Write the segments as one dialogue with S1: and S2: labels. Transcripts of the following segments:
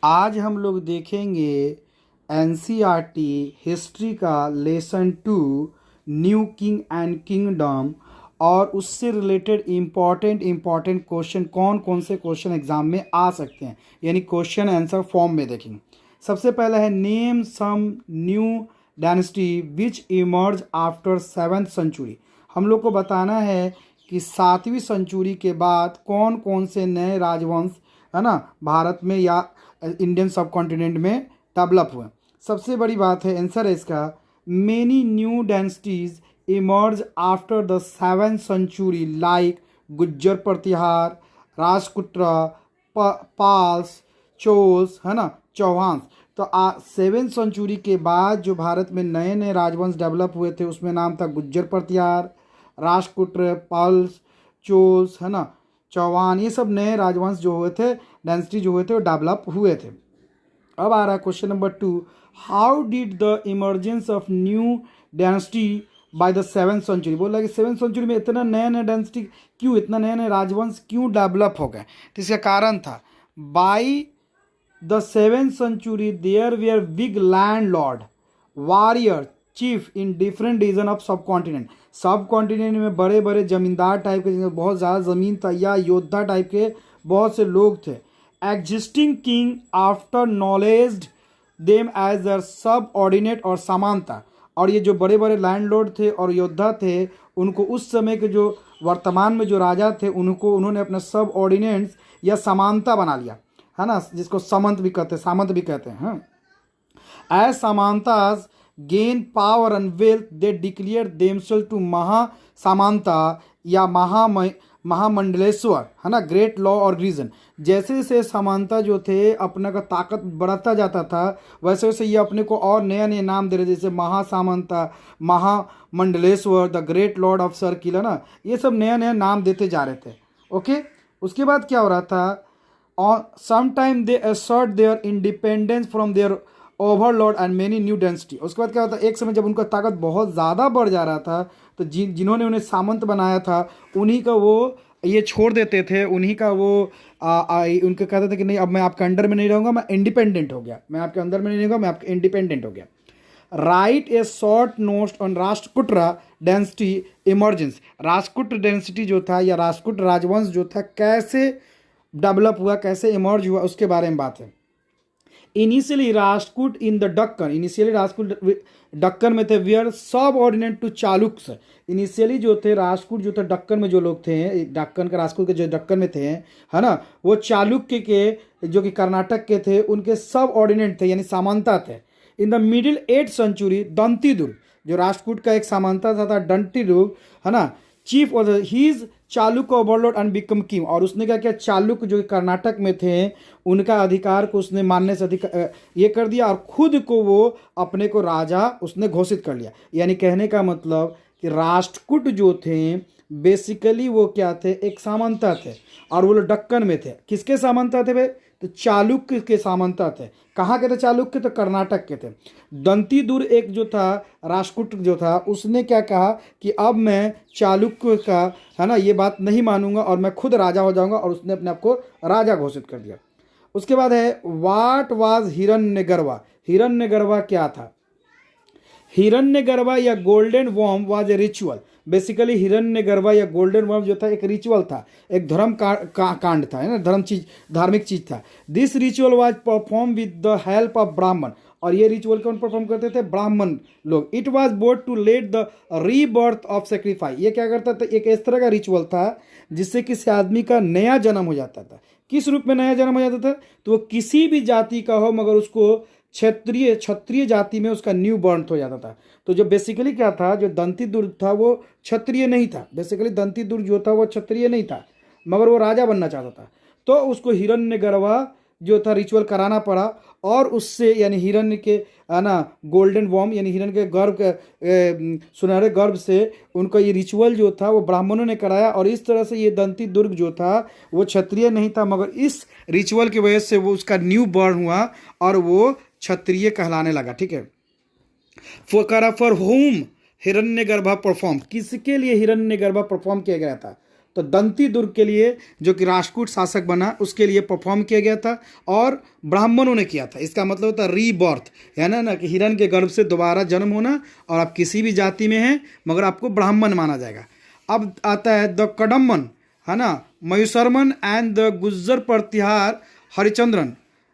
S1: आज हम लोग देखेंगे एनसीईआरटी हिस्ट्री का lesson 2 new king and kingdom और उससे रिलेटेड इम्पॉर्टेंट क्वेश्चन कौन कौन से क्वेश्चन एग्जाम में आ सकते हैं, यानी क्वेश्चन आंसर फॉर्म में देखेंगे। सबसे पहला है name some new dynasty which emerge after 7th century. हम लोग को बताना है कि 7वीं सेंचुरी के बाद कौन कौन से नए राजवंश है ना भारत में या इंडियन सब कॉन्टिनेंट में डेवलप हुए। सबसे बड़ी बात है आंसर है इसका, many new dynasties emerge after the 7th century like Gujjar Pratihara, Rajputra, पाल्स, चोल्स, है ना, चौहान। तो 7th सेंचुरी के बाद जो भारत में नए नए राजवंश डेवलप हुए थे उसमें नाम था गुज्जर प्रतिहार, राजपुत्र, पाल्स, चोल्स, है ना, चौहान। ये सब नए राजवंश जो हुए थे, डायनेस्टी जो हुए थे, वो डेवलप हुए थे। अब आ रहा है question number 2, how did the emergence of new dynasty by the 7th century. बोला कि 7th सेंचुरी में इतना नया नया डायनेस्टी क्यों, इतना नए नए राजवंश क्यों डेवलप हो गए। तो इसका कारण था, by the 7th century there were big landlord, warrior, chief in different region of subcontinent. Subcontinent में बड़े बड़े जमींदार टाइप के, बहुत ज़्यादा ज़मीन था, या योद्धा टाइप के बहुत से लोग थे। एग्जिस्टिंग किंग आफ्टर नॉलेज्ड them as a subordinate और समानता। और ये जो बड़े बड़े लैंडलॉर्ड थे और योद्धा थे, उनको उस समय के जो वर्तमान में जो राजा थे उनको उन्होंने अपने सब ऑर्डिनेंट्स या समानता बना लिया, है ना, जिसको सामंत भी कहते हैं, सामंत भी कहते हैं। एज समानताज gain power and wealth they declare themselves to महा सामंता या महामंडलेश्वर, है ना, ग्रेट लॉ और रीजन। जैसे जैसे समानता जो थे अपना का ताकत बढ़ाता जाता था, वैसे वैसे ये अपने को और नया नया नाम दे रहे, जैसे महासामंता, महामंडलेश्वर, the great lord of circle, है ना, ये सब नया नया नाम देते जा रहे थे। ओके, उसके बाद क्या हो रहा था, sometime they assert their independence from their overlord and many new dynasty. उसके बाद क्या होता है, एक समय जब उनका ताकत बहुत ज़्यादा बढ़ जा रहा था तो जिन्होंने उन्हें सामंत बनाया था उन्हीं का वो ये छोड़ देते थे, उन्हीं का वो उनके कहते थे कि नहीं, अब मैं आपके अंडर में नहीं रहूँगा, मैं इंडिपेंडेंट हो गया, मैं आपके अंदर में नहीं रहूँगा, मैं आपके इंडिपेंडेंट हो गया। Right A short note on Rashtrakuta density emergence. Rashtrakuta density जो था या राष्ट्रकूट राजवंश जो था कैसे डेवलप हुआ, कैसे इमर्ज हुआ, उसके बारे में बात है। Initially Rashtrakuta in the Deccan, initially Rashtrakuta Deccan में थे, वियर सब ऑर्डिनेट टू चालुक्स। इनिशियली जो थे राष्ट्रकूट जो थे डक्कन में जो लोग थे, डक्कन के राष्ट्रकूट के जो डक्कन में थे, है ना, वो चालुक्य के जो कि कर्नाटक के थे उनके सब ऑर्डिनेट थे, यानी सामंता थे। In the middle 8th century Dantidurga जो राष्ट्रकूट का एक सामंता था दंतीदुर्ग, है ना, चीफ और his Chalukya overlord and become king. और उसने क्या किया, चालुक्य जो कर्नाटक में थे उनका अधिकार को उसने मानने से अधिकार ये कर दिया और खुद को वो अपने को राजा उसने घोषित कर लिया। यानी कहने का मतलब कि राष्ट्रकूट जो थे बेसिकली वो क्या थे, एक सामंता थे और वो लोग डक्कन में थे। किसके सामंता थे भाई, तो चालुक्य के सामंता थे। कहाँ के थे चालुक्य, तो कर्नाटक के थे। दंतीदुर्ग एक जो था राष्ट्रकूट जो था उसने क्या कहा कि अब मैं चालुक्य का, है ना, ये बात नहीं मानूंगा और मैं खुद राजा हो जाऊंगा, और उसने अपने आप को राजा घोषित कर दिया। उसके बाद है वाट वाज हिरण्यगर्वा। हिरण्यगर्वा क्या था, हिरण्यगर्वा या गोल्डन वॉर्म was a ritual. Basically Hiranyagarbha या गोल्डन वॉर्म जो था एक रिचुअल था, एक धर्म कांड था, है ना, धार्मिक चीज था। This ritual was perform with the help of ब्राह्मण। और ये रिचुअल कौन परफॉर्म करते थे, ब्राह्मण लोग। It was bought to let the rebirth of sacrifice. ये क्या करता था, एक इस तरह का रिचुअल था जिससे किसी आदमी का नया जन्म हो जाता था। किस रूप में नया जन्म हो जाता था, तो वो किसी भी जाति का हो मगर उसको क्षत्रिय जाति में उसका न्यू बर्थ हो जाता था। तो जो बेसिकली क्या था, जो दंतीदुर्ग था वो क्षत्रिय नहीं था, बेसिकली दंतीदुर्ग जो था वो क्षत्रिय नहीं था मगर वो राजा बनना चाहता था। तो उसको हिरण्यगर्वा जो था रिचुअल कराना पड़ा, और उससे यानी हिरण्य के, है ना, गोल्डन वॉर्म यानी हिरण्य के गर्भ के सुनहरे गर्भ से उनका ये रिचुअल जो था वो ब्राह्मणों ने कराया। और इस तरह से ये दंतीदुर्ग जो था वो क्षत्रिय नहीं था मगर इस रिचुअल की वजह से वो उसका न्यू बर्न हुआ और वो क्षत्रिय कहलाने लगा। ठीक है, फॉर होम हिरण्यगर्भा परफॉर्म, किसके लिए हिरण्यगर्भा परफॉर्म किया गया था, तो दंती दुर्ग के लिए जो कि राष्ट्रकूट शासक बना उसके लिए परफॉर्म किया गया था और ब्राह्मणों ने किया था। इसका मतलब होता है रीबर्थ, है ना कि हिरण के गर्भ से दोबारा जन्म होना, और आप किसी भी जाति में हैं मगर आपको ब्राह्मण माना जाएगा। अब आता है द कडम्मन, है ना, मयूसरमन एंड द गुज्जर प्रतिहार हरिचंद्रन,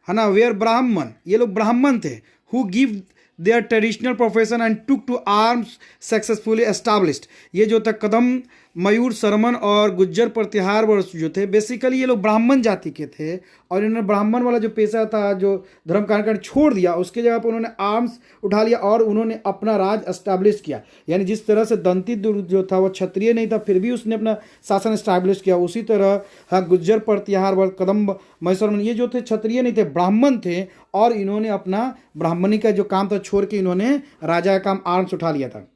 S1: है ना, वेयर ब्राह्मण, ये लोग ब्राह्मण थे, who give their traditional profession and took to arms successfully established. ये जो था कदम, मयूर शर्मन और गुज्जर प्रतिहार वर्ष जो थे, बेसिकली ये लोग ब्राह्मण जाति के थे और इन्होंने ब्राह्मण वाला जो पेशा था, जो धर्म कारण छोड़ दिया, उसके जगह पर उन्होंने आर्म्स उठा लिया और उन्होंने अपना राज एस्टैब्लिश किया। यानी जिस तरह से दंती दुर्ग जो था वो क्षत्रिय नहीं था, फिर भी उसने अपना शासन एस्टैब्लिश किया, उसी तरह हाँ गुज्जर प्रतिहार वर्ष, कदम, मयूर, ये जो थे क्षत्रिय नहीं थे, ब्राह्मण थे, और इन्होंने अपना ब्राह्मणी का जो काम था छोड़ के इन्होंने राजा का काम आर्म्स उठा लिया था,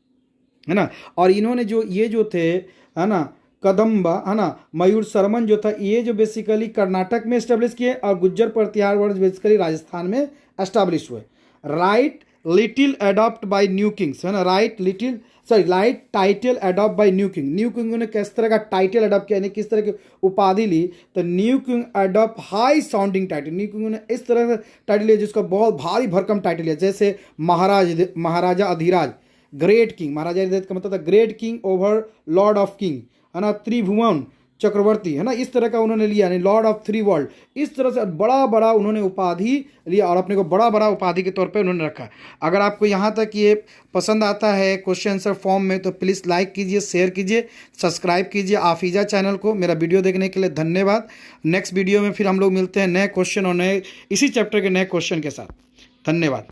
S1: है ना। और इन्होंने जो ये जो थे, है ना, कदम्बा, है ना, मयूर शर्मन जो था, ये जो बेसिकली कर्नाटक में एस्टेब्लिश किए और गुज्जर प्रतिहार वर्ष बेसिकली राजस्थान में एस्टेब्लिश हुए। Right little adopt by new kings, है ना, right title adopt by new king. New king ने किस तरह का टाइटल अडॉप्ट किया, यानी किस तरह की उपाधि ली, तो new king adopt high sounding title. New king ने इस तरह का टाइटल लिया जिसका बहुत भारी भरकम टाइटल लिया, जैसे महाराजा अधिराज, ग्रेट किंग, महाराजा अधिराज का मतलब था great king over Lord of king, है ना, त्रिभुवन चक्रवर्ती, है ना, इस तरह का उन्होंने लिया, यानी लॉर्ड ऑफ थ्री वर्ल्ड। इस तरह से बड़ा बड़ा उन्होंने उपाधि लिया और अपने को बड़ा बड़ा उपाधि के तौर पे उन्होंने रखा। अगर आपको यहाँ तक ये पसंद आता है क्वेश्चन आंसर फॉर्म में, तो प्लीज़ लाइक कीजिए, शेयर कीजिए, सब्सक्राइब कीजिए आफीजा चैनल को। मेरा वीडियो देखने के लिए धन्यवाद। नेक्स्ट वीडियो में फिर हम लोग मिलते हैं नए क्वेश्चन और नए इसी चैप्टर के नए क्वेश्चन के साथ। धन्यवाद।